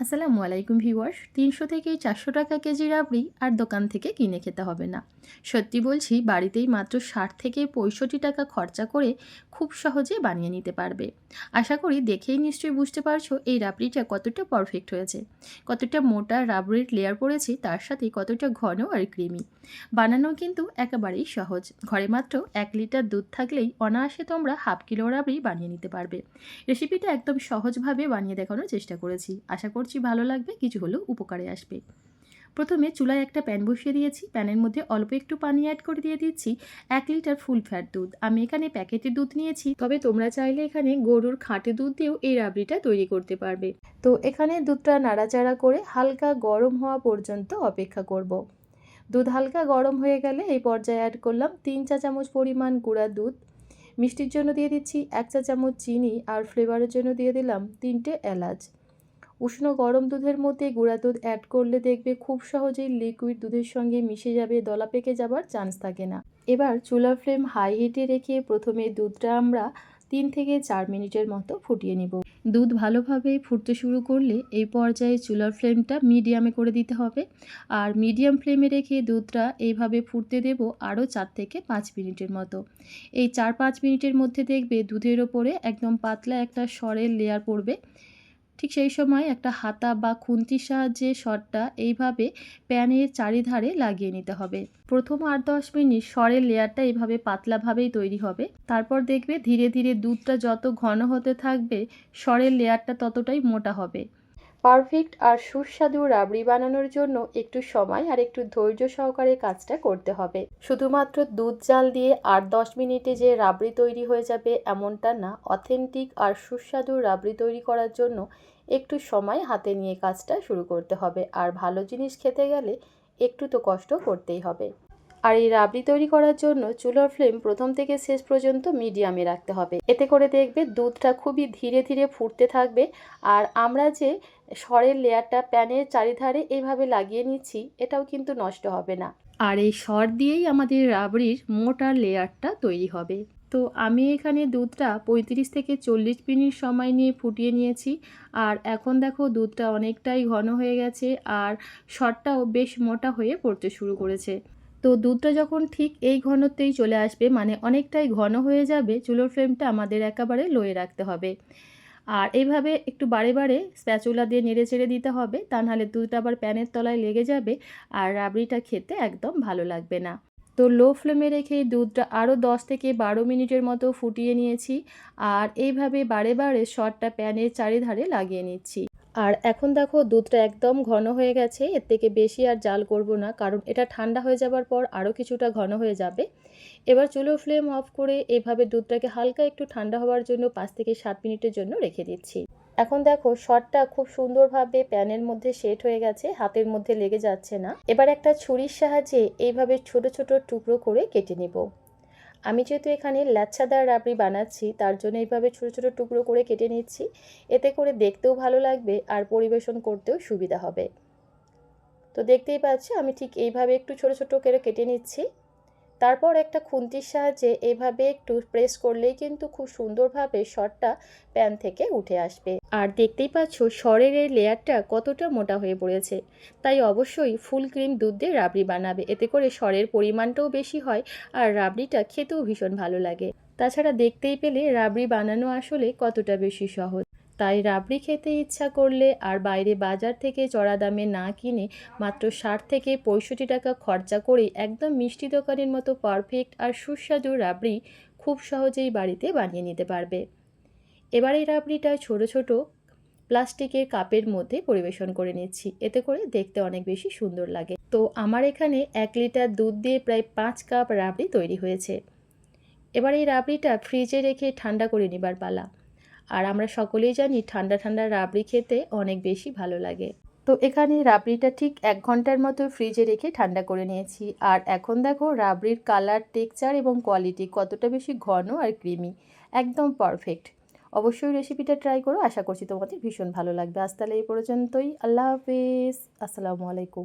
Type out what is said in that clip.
আসসালামু আলাইকুম ভিউয়ার্স। ৩০০ থেকে ৪০০ টাকা কেজি রাবড়ি আর দোকান থেকে কিনে খেতে হবে না। সত্যি বলছি, বাড়িতেই মাত্র ৬০ থেকে ৬৫ টাকা খরচা করে খুব সহজে বানিয়ে নিতে পারবে। আশা করি দেখেই নিশ্চয়ই বুঝতে পারছো এই রাবড়িটা কতটা পারফেক্ট হয়েছে, কতটা মোটা রাবড়ির লেয়ার পড়েছে, তার সাথে কতটা ঘন আর ক্রিমি। বানানো কিন্তু একেবারেই সহজ। ঘরে মাত্র ১ লিটার দুধ থাকলেই অনায়াসে তোমরা হাফ কিলো রাবড়ি বানিয়ে নিতে পারবে। রেসিপিটা একদম সহজভাবে বানিয়ে দেখানোর চেষ্টা করেছি। আশা করছি ভালো লাগবে, কিছু হলেও উপকারে আসবে। প্রথমে চুলায় একটা প্যান বসিয়ে দিয়েছি। প্যানের মধ্যে অল্প একটু পানি অ্যাড করে দিয়ে দিচ্ছি ১ লিটার ফুল ফ্যাট দুধ। আমি এখানে প্যাকেটের দুধ নিয়েছি, তবে তোমরা চাইলে এখানে গরুর খাঁটি দুধ দিয়েও এই রাবড়িটা তৈরি করতে পারবে। তো এখানে দুধটা নাড়াচাড়া করে হালকা গরম হওয়া পর্যন্ত অপেক্ষা করব। দুধ হালকা গরম হয়ে গেলে এই পর্যায়ে অ্যাড করলাম ৩ চা চামচ পরিমাণ গুঁড়া দুধ। মিষ্টির জন্য দিয়ে দিচ্ছি ১ চা চামচ চিনি, আর ফ্লেভারের জন্য দিয়ে দিলাম ৩টে এলাচ। উষ্ণ গরম দুধের মধ্যে গুঁড়া দুধ অ্যাড করলে দেখবে খুব সহজেই লিকুইড দুধের সঙ্গে মিশে যাবে, দলা পেকে যাবার চান্স থাকে না। এবার চুলার ফ্লেম হাই হিটে রেখে প্রথমে দুধটা আমরা ৩ থেকে ৪ মিনিটের মতো ফুটিয়ে নিব। দুধ ভালোভাবে ফুটতে শুরু করলে এই পর্যায়ে চুলার ফ্লেমটা মিডিয়ামে করে দিতে হবে, আর মিডিয়াম ফ্লেমে রেখে দুধটা এইভাবে ফুটতে দেব আরও ৪ থেকে ৫ মিনিটের মতো। এই ৪-৫ মিনিটের মধ্যে দেখবে দুধের ওপরে একদম পাতলা একটা সরের লেয়ার পড়বে। ঠিক সেই সময় একটা হাতা বা খুন্তির সাহায্যে সরটা এইভাবে প্যানের চারিধারে লাগিয়ে নিতে হবে। প্রথম ৮-১০ মিনিট সরের লেয়ারটা এইভাবে পাতলাভাবেই তৈরি হবে। তারপর দেখবে ধীরে ধীরে দুধটা যত ঘন হতে থাকবে, সরের লেয়ারটা ততটাই মোটা হবে। পারফেক্ট আর সুস্বাদু রাবড়ি বানানোর জন্য একটু সময় আর একটু ধৈর্য সহকারে কাজটা করতে হবে। শুধুমাত্র দুধ জাল দিয়ে ৮-১০ মিনিটে যে রাবড়ি তৈরি হয়ে যাবে এমনটা না। অথেন্টিক আর সুস্বাদু রাবড়ি তৈরি করার জন্য একটু সময় হাতে নিয়ে কাজটা শুরু করতে হবে, আর ভালো জিনিস খেতে গেলে একটু তো কষ্ট করতেই হবে। আর এই রাবড়ি তৈরি করার জন্য চুলার ফ্লেম প্রথম থেকে শেষ পর্যন্ত মিডিয়ামে রাখতে হবে। এতে করে দেখবে দুধটা খুবই ধীরে ধীরে ফুটতে থাকবে। আর আমরা যে সরের লেয়ারটা প্যানের চারিধারে এইভাবে লাগিয়ে নিচ্ছি, এটাও কিন্তু নষ্ট হবে না। আর এই সর দিয়েই আমাদের রাবড়ির মোটা লেয়ারটা তৈরি হবে। তো আমি এখানে দুধটা ৩৫ থেকে ৪০ মিনিট সময় নিয়ে ফুটিয়ে নিয়েছি। আর এখন দেখো দুধটা অনেকটাই ঘন হয়ে গেছে, আর সরটাও বেশ মোটা হয়ে পড়তে শুরু করেছে। তো দুধটা যখন ঠিক এই ঘনত্বেই চলে আসবে, মানে অনেকটাই ঘন হয়ে যাবে, চুলোর ফ্লেমটা আমাদের একেবারে লোয়ে রাখতে হবে। আর এইভাবে একটু বারে বারে স্প্যাচুলা দিয়ে নেড়ে চেড়ে দিতে হবে, তা নাহলে দুধটা আবার প্যানের তলায় লেগে যাবে আর রাবড়িটা খেতে একদম ভালো লাগবে না। তো লো ফ্লেমে রেখে দুধটা আরও ১০ থেকে ১২ মিনিটের মতো ফুটিয়ে নিয়েছি। আর এইভাবে বারে বারে সরটা প্যানের চারিধারে লাগিয়ে নিচ্ছি। আর এখন দেখো দুধটা একদম ঘন হয়ে গেছে। এর থেকে বেশি আর জাল করব না, কারণ এটা ঠান্ডা হয়ে যাবার পর আরও কিছুটা ঘন হয়ে যাবে। এবার চুলোর ফ্লেম অফ করে এভাবে দুধটাকে হালকা একটু ঠান্ডা হওয়ার জন্য ৫ থেকে ৭ মিনিটের জন্য রেখে দিচ্ছি। এখন দেখো সরটা খুব সুন্দরভাবে প্যানের মধ্যে সেট হয়ে গেছে, হাতের মধ্যে লেগে যাচ্ছে না। এবার একটা ছুরির সাহায্যে এইভাবে ছোট ছোট টুকরো করে কেটে নেব। আমি যেহেতু এখানে লাচ্ছাদার রাবড়ি বানাচ্ছি, তার জন্য এইভাবে ছোটো ছোটো টুকরো করে কেটে নিচ্ছি। এতে করে দেখতেও ভালো লাগবে আর পরিবেশন করতেও সুবিধা হবে। তো দেখতেই পাচ্ছি আমি ঠিক এইভাবে একটু ছোটো ছোটো করে কেটে নিচ্ছি। তারপর একটা খুন্তির সাহায্যে এইভাবে একটু প্রেস করলেই কিন্তু খুব সুন্দরভাবে সরটা প্যান থেকে উঠে আসবে। আর দেখতেই পাচ্ছ সরের এই লেয়ারটা কতটা মোটা হয়ে পড়েছে। তাই অবশ্যই ফুল ক্রিম দুধ দিয়ে রাবড়ি বানাবে, এতে করে সরের পরিমাণটাও বেশি হয় আর রাবড়িটা খেতেও ভীষণ ভালো লাগে। তাছাড়া দেখতেই পেলে রাবড়ি বানানো আসলে কতটা বেশি সহজ। তাই রাবড়ি খেতে ইচ্ছা করলে আর বাইরে বাজার থেকে চড়া দামে না কিনে মাত্র ৬০ থেকে ৬৫ টাকা খরচা করেই একদম মিষ্টি দোকানের মতো পারফেক্ট আর সুস্বাদু রাবড়ি খুব সহজেই বাড়িতে বানিয়ে নিতে পারবে। এবার এই রাবড়িটা ছোট ছোট প্লাস্টিকের কাপের মধ্যে পরিবেশন করে নিচ্ছি, এতে করে দেখতে অনেক বেশি সুন্দর লাগে। তো আমার এখানে ১ লিটার দুধ দিয়ে প্রায় ৫ কাপ রাবড়ি তৈরি হয়েছে। এবার এই রাবড়িটা ফ্রিজে রেখে ঠান্ডা করে নেবার পালা। আর আমরা সকলেই জানি ঠান্ডা ঠান্ডা রাবড়ি খেতে অনেক বেশি ভালো লাগে। তো এখানে রাবড়িটা ঠিক ১ ঘন্টার মতো ফ্রিজে রেখে ঠান্ডা করে নিয়েছি। আর এখন দেখো রাবড়ির কালার, টেক্সচার এবং কোয়ালিটি কতটা বেশি ঘন আর ক্রিমি, একদম পারফেক্ট। অবশ্যই রেসিপিটা ট্রাই করো, আশা করছি তোমাদের ভীষণ ভালো লাগবে। আজ তাহলে এই পর্যন্তই। আল্লাহ হাফেজ, আসসালামু আলাইকুম।